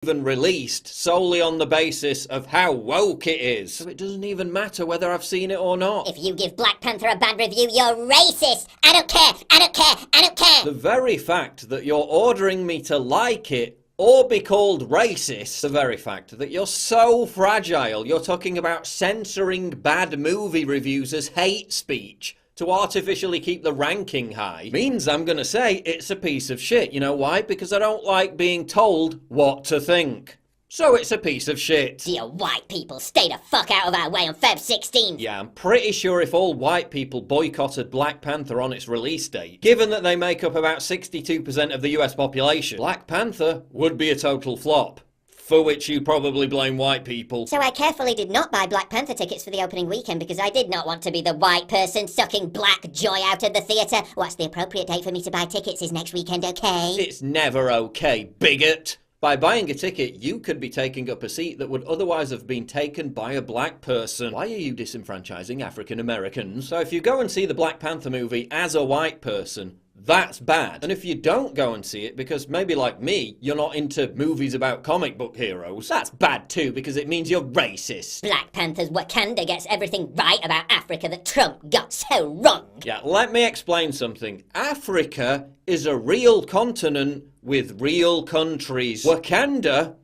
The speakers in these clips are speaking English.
even released solely on the basis of how woke it is. So it doesn't even matter whether I've seen it or not. If you give Black Panther a bad review, you're racist! I don't care! I don't care! I don't care! The very fact that you're ordering me to like it or be called racist, the very fact that you're so fragile, you're talking about censoring bad movie reviews as hate speech to artificially keep the ranking high, means I'm gonna say it's a piece of shit. You know why? Because I don't like being told what to think. So it's a piece of shit. You white people, stay the fuck out of our way on Feb 16th. Yeah, I'm pretty sure if all white people boycotted Black Panther on its release date, given that they make up about 62% of the US population, Black Panther would be a total flop. For which you probably blame white people. So I carefully did not buy Black Panther tickets for the opening weekend because I did not want to be the white person sucking black joy out of the theatre. What's the appropriate date for me to buy tickets? Is next weekend okay? It's never okay, bigot. By buying a ticket, you could be taking up a seat that would otherwise have been taken by a black person. Why are you disenfranchising African Americans? So if you go and see the Black Panther movie as a white person, that's bad. And if you don't go and see it because maybe like me, you're not into movies about comic book heroes, that's bad too because it means you're racist. Black Panther's Wakanda gets everything right about Africa that Trump got so wrong. Yeah, let me explain something. Africa is a real continent with real countries. Wakanda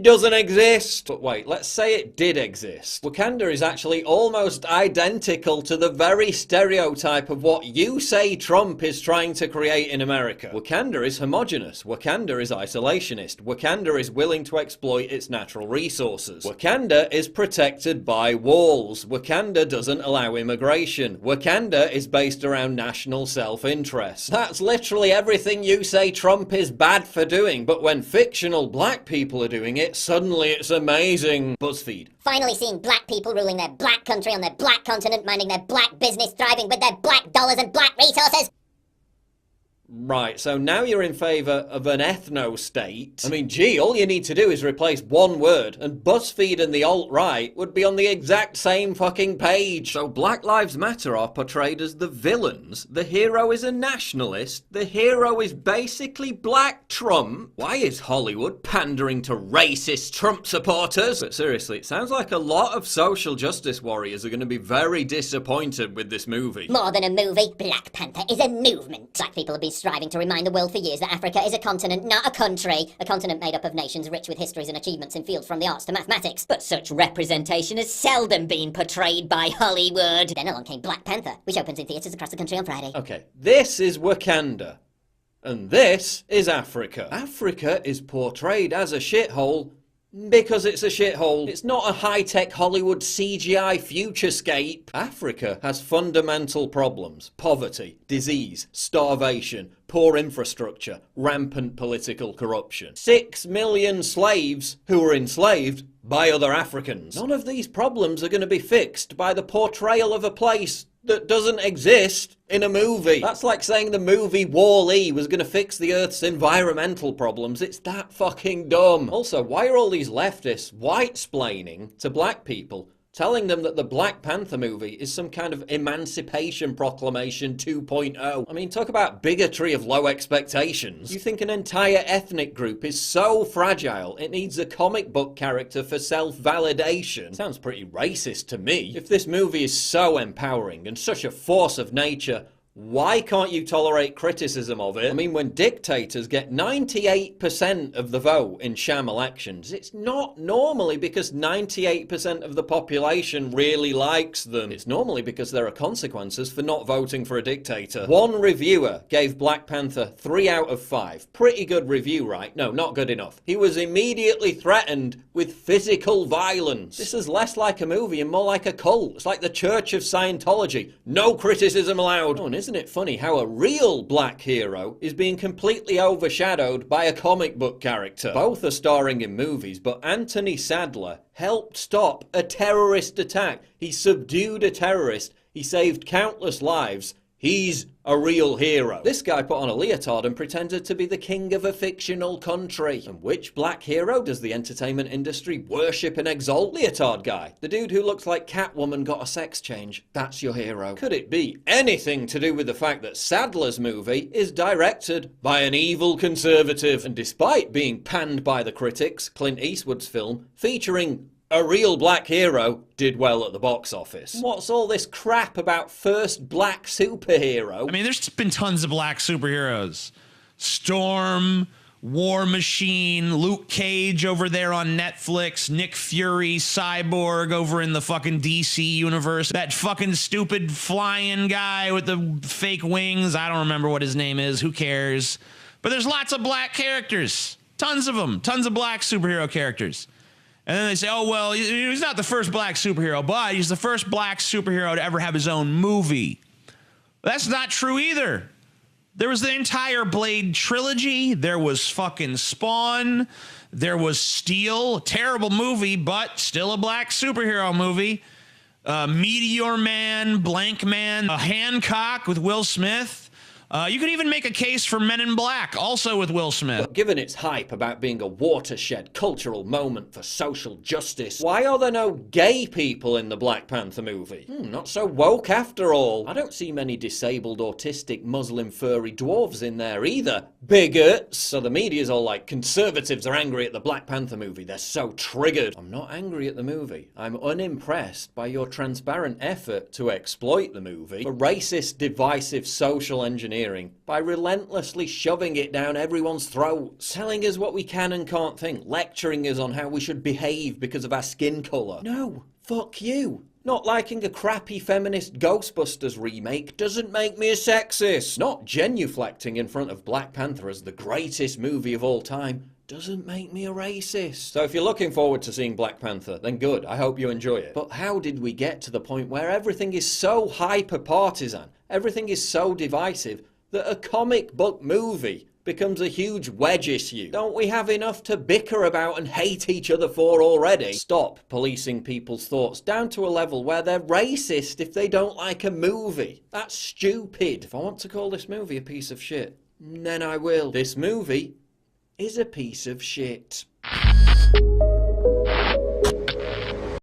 doesn't exist. But wait, let's say it did exist. Wakanda is actually almost identical to the very stereotype of what you say Trump is trying to create in America. Wakanda is homogenous. Wakanda is isolationist. Wakanda is willing to exploit its natural resources. Wakanda is protected by walls. Wakanda doesn't allow immigration. Wakanda is based around national self-interest. That's literally everything you say Trump is bad for doing, but when fictional black people are doing it, suddenly it's amazing. BuzzFeed. Finally seeing black people ruling their black country on their black continent, minding their black business, thriving with their black dollars and black resources. Right, so now you're in favour of an ethno-state. I mean, gee, all you need to do is replace one word, and BuzzFeed and the alt-right would be on the exact same fucking page. So Black Lives Matter are portrayed as the villains, the hero is a nationalist, the hero is basically Black Trump. Why is Hollywood pandering to racist Trump supporters? But seriously, it sounds like a lot of social justice warriors are going to be very disappointed with this movie. More than a movie, Black Panther is a movement. Black people have been striving to remind the world for years that Africa is a continent, not a country. A continent made up of nations rich with histories and achievements in fields from the arts to mathematics. But such representation has seldom been portrayed by Hollywood. Then along came Black Panther, which opens in theatres across the country on Friday. Okay, this is Wakanda. And this is Africa. Africa is portrayed as a shithole because it's a shithole. It's not a high-tech Hollywood CGI futurescape. Africa has fundamental problems. Poverty, disease, starvation, poor infrastructure, rampant political corruption. 6 million slaves who were enslaved by other Africans. None of these problems are going to be fixed by the portrayal of a place that doesn't exist in a movie. That's like saying the movie Wall-E was gonna fix the Earth's environmental problems. It's that fucking dumb. Also, why are all these leftists white-splaining to black people, telling them that the Black Panther movie is some kind of Emancipation Proclamation 2.0. I mean, talk about bigotry of low expectations. You think an entire ethnic group is so fragile it needs a comic book character for self-validation? Sounds pretty racist to me. If this movie is so empowering and such a force of nature, why can't you tolerate criticism of it? I mean, when dictators get 98% of the vote in sham elections, it's not normally because 98% of the population really likes them. It's normally because there are consequences for not voting for a dictator. One reviewer gave Black Panther 3 out of 5. Pretty good review, right? No, not good enough. He was immediately threatened with physical violence. This is less like a movie and more like a cult. It's like the Church of Scientology. No criticism allowed. Oh, and isn't it funny how a real black hero is being completely overshadowed by a comic book character? Both are starring in movies, but Anthony Sadler helped stop a terrorist attack. He subdued a terrorist. He saved countless lives. He's a real hero. This guy put on a leotard and pretended to be the king of a fictional country. And which black hero does the entertainment industry worship and exalt? Leotard guy. The dude who looks like Catwoman got a sex change. That's your hero. Could it be anything to do with the fact that Sadler's movie is directed by an evil conservative? And despite being panned by the critics, Clint Eastwood's film, featuring a real black hero, did well at the box office. What's all this crap about first black superhero? I mean, there's been tons of black superheroes. Storm, War Machine, Luke Cage over there on Netflix, Nick Fury, Cyborg over in the fucking DC universe, that fucking stupid flying guy with the fake wings. I don't remember what his name is. Who cares? But there's lots of black characters. Tons of them. Tons of black superhero characters. And then they say, oh, well, he's not the first black superhero, but he's the first black superhero to ever have his own movie. That's not true either. There was the entire Blade trilogy. There was fucking Spawn. There was Steel. Terrible movie, but still a black superhero movie. Meteor Man, Blank Man, Hancock with Will Smith. You could even make a case for Men in Black, also with Will Smith. But given its hype about being a watershed cultural moment for social justice, why are there no gay people in the Black Panther movie? Not so woke after all. I don't see many disabled, autistic, Muslim furry dwarves in there either. Bigots! So the media's all like, conservatives are angry at the Black Panther movie, they're so triggered. I'm not angry at the movie. I'm unimpressed by your transparent effort to exploit the movie for racist, divisive social engineering by relentlessly shoving it down everyone's throats, telling us what we can and can't think, lecturing us on how we should behave because of our skin colour. No, fuck you. Not liking a crappy feminist Ghostbusters remake doesn't make me a sexist. Not genuflecting in front of Black Panther as the greatest movie of all time doesn't make me a racist. So if you're looking forward to seeing Black Panther, then good, I hope you enjoy it. But how did we get to the point where everything is so hyper-partisan, everything is so divisive, that a comic book movie becomes a huge wedge issue? Don't we have enough to bicker about and hate each other for already? Stop policing people's thoughts down to a level where they're racist if they don't like a movie. That's stupid. If I want to call this movie a piece of shit, then I will. This movie is a piece of shit.